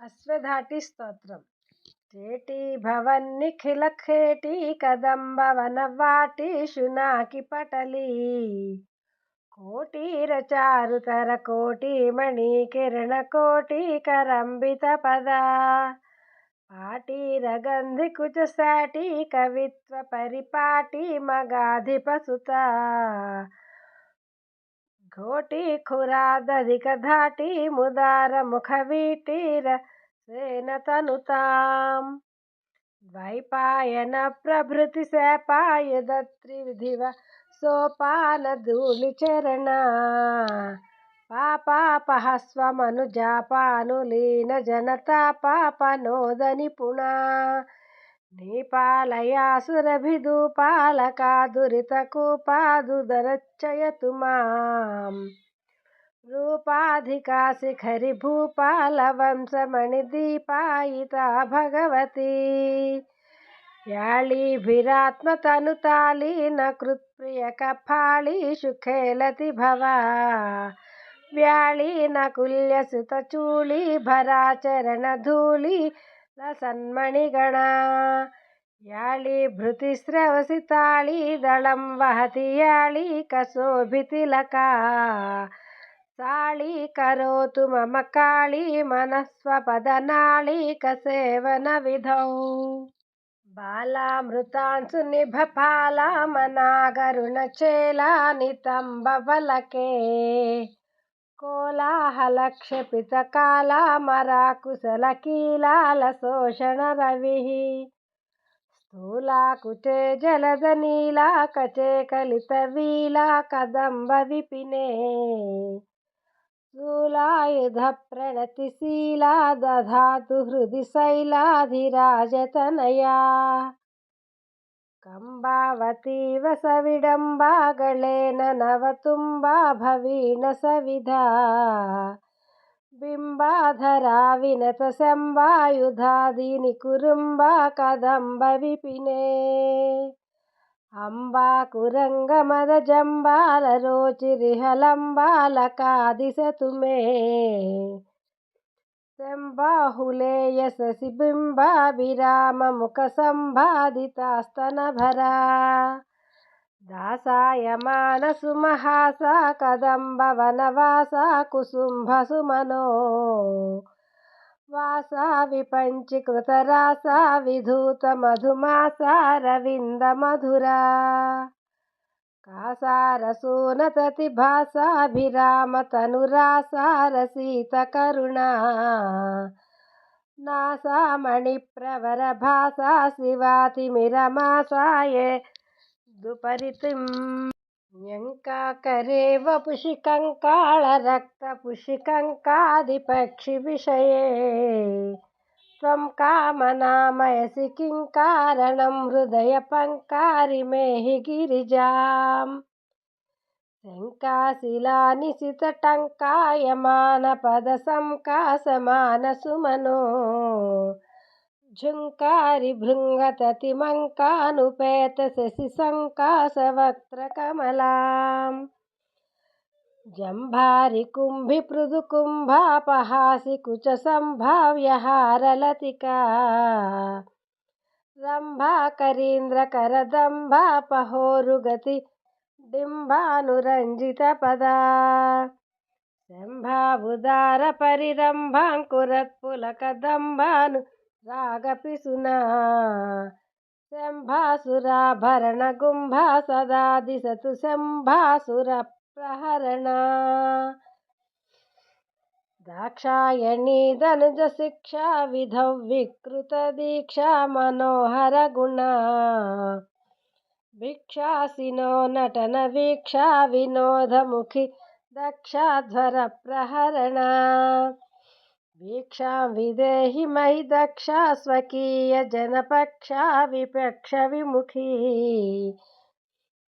అశ్వధాటి స్తోత్రం. చేటీ భవన్నిఖిల ఖేటీ కదంబవనవాటి శునాకి పటలీ కోటీర చారుతర కోటి మణి కిరణ కోటి కరంబిత పదా పాటీర గంధి కుచ సాటి కవిత్వ పరిపాటి మగాధిప సుత ఘోటి ఖురాదధిక ధాటి ముదార ముఖ వీటీర సేన తనుతాం ద్వైపాయన ప్రభృతి శాపాయుధ త్రివిధివ సోపాన ధూళి చరణ పాపాపహస్వమనుజాపానులీన జనతా పాపనోద నిపుణ నీపాలయాసురభిదూపాలకా దురిత కూపాదుదరచ్చయతు మాం రూపాధికా శిఖరి భూపాల వంశమణి దీపాయితా భగవతి వ్యాళీభిరాత్మతనుతాలీన కృత్ప్రియ కఫాళీషు ఖేలతి భవా వ్యాళీన కుల్యసుత చూళీ భరాచరణ ధూళి రసన్మణిగణ యాళీభృతి స్రవసి తాళీ దళం వహతి యాళీ కశోభితిలకా సాళీ కరోతు మమ కాళీ మనస్వపదనాళీక సేవన విధౌ బాలామృతాంశు నిభపాలామనాగరుణ చేలా నితంబవలకే కోలాహల క్షపిత కాలామరాకుశల కీలాల శోషణ రవి స్థూలాకుచే జలద నీలా కచే కలిత వీలా కదంబ విపినే శూలాయుధ ప్రణతిశీలా దధాతు హృది శైలాధిరాజతనయా కంబావతీవ సవిడంబాగళేన నవతుంబా భవీన సవిధా బింబాధరా వినత శంబాయుధాదీని కురుంబా కదంబ విపినే అంబాకురంగమద జంబాల రోచిరిహలంబాలకాదిశతు మే శంబాహులే యశసి బింబాభిరామ ముఖ సంబాదితాస్తనభరా దాసాయమాన సుమహాసా కదంబ వనవాసా కుసుంభ సుమనో వాసా విపంచీకృత రాసా విధూత మధుమాసా రవింద మధురా కాసారసోనతతి భాసాభిరామ తనురాసా రసీత కరుణా నాసామణి ప్రవర భాసా శివాతిమిరమాసాయే దుపరితిం న్యంకాకరే వపుషి కంకాళ రక్త పుషి కంకాదిపక్షి విషయే త్వం కామనామయసి కిం కారణం హృదయ పంకారి మేహి గిరిజాం శంకాశిలా నిశిత టంకాయమాన పద సంకాసమాన సుమనో ఝుంకారి భృంగతతి మంకానుపేత శశి సంకాస వక్త్ర కమలాం జంభారి కుంభి పృథు కుంభాపహాసి కుచ సంభావ్య హారలతికా రంభా కరీంద్ర కరదంభాపహోరుగతి డింబానురంజిత పదా శంభావుదార పరిరంభాంకురత్పులక దంబాను రాగపిసునా శంభాసురాభరణ గుంభా సదా దిశతు శంభాసుర ప్రహరణ దాక్షాయణీ ధనుజ శిక్షా విధౌ వికృత దీక్షా మనోహర గుణ భిక్షాసినో నటన వీక్షా వినోదముఖి దక్షాధ్వర ప్రహరణ వీక్షాం విదేహి మహి దక్షా స్వకీయ జనపక్షా విపక్ష విముఖీ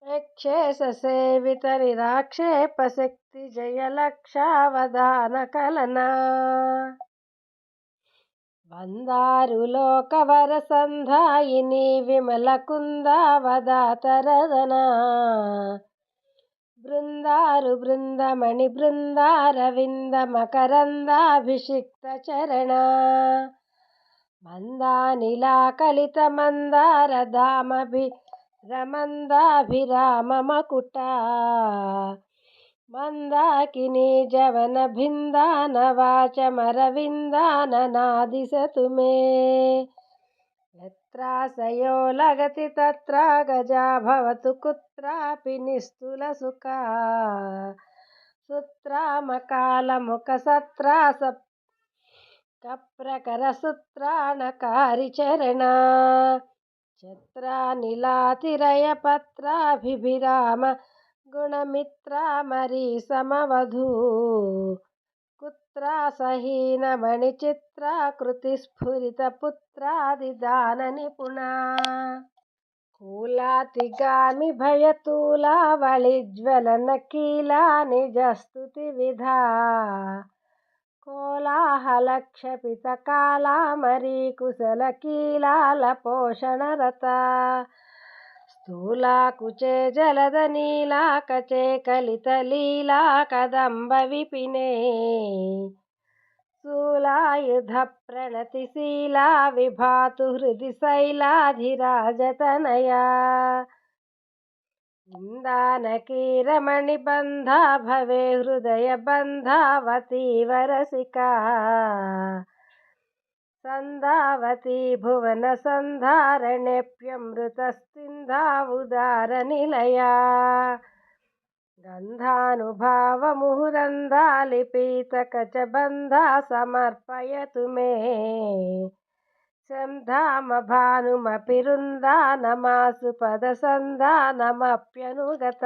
యక్షేష సేవిత నిరాక్షేప శక్తి జయలక్షావధాన కలనా వందారులోకవర సంధాయిని విమల కుందావదాతరదనా బృందారు బృందమణి బృందారవింద మకరందాభిషిక్త చరణ మందానిలాకలిత మందారధామభి రమందాభిరామ మకుట మందాకినీ జవన భిందాన వాచమరవిందాననాదిశతు మే యత్రాశయో లగతి తత్ర గజా భవతు కుత్రాపి నిస్తులసుఖా సుత్రామకాలముఖ సత్రాస కప్రకరసూత్రాణకారి చరణ ఛత్రానిలాతిరయ పత్రాభిరామ గుణమిత్రామరీ సమవధూ కుత్రాసహీనమణి చిత్రాకృతి స్ఫురిత పుత్రాదిదాన నిపుణా కూలాతిగామి భయతూలావళిజ్వలన కీలా నిజస్తుతి విధా కోలాహలక్షపిత కాలామరీ కుశల కీలాల పోషణరత స్థూలాకుచే జలద నీలాకచే కలిత లీలా కదంబ విపినే శూలాయుధ ప్రణతిశీలా విభాతు హృది శైలాధిరాజతనయా ఇందానకీరమణి బంధా భవే హృదయ బంధావతీ వరసికా సంధావతీ భువన సంధారణేప్యమృతస్సింధావుదార నిలయా గంధానుభావ ముహురంధాలిపీత కచబంధా సమర్పయతు మే సంధామ భానుమపి రుందానమాసు పద సంధానమప్యనుగత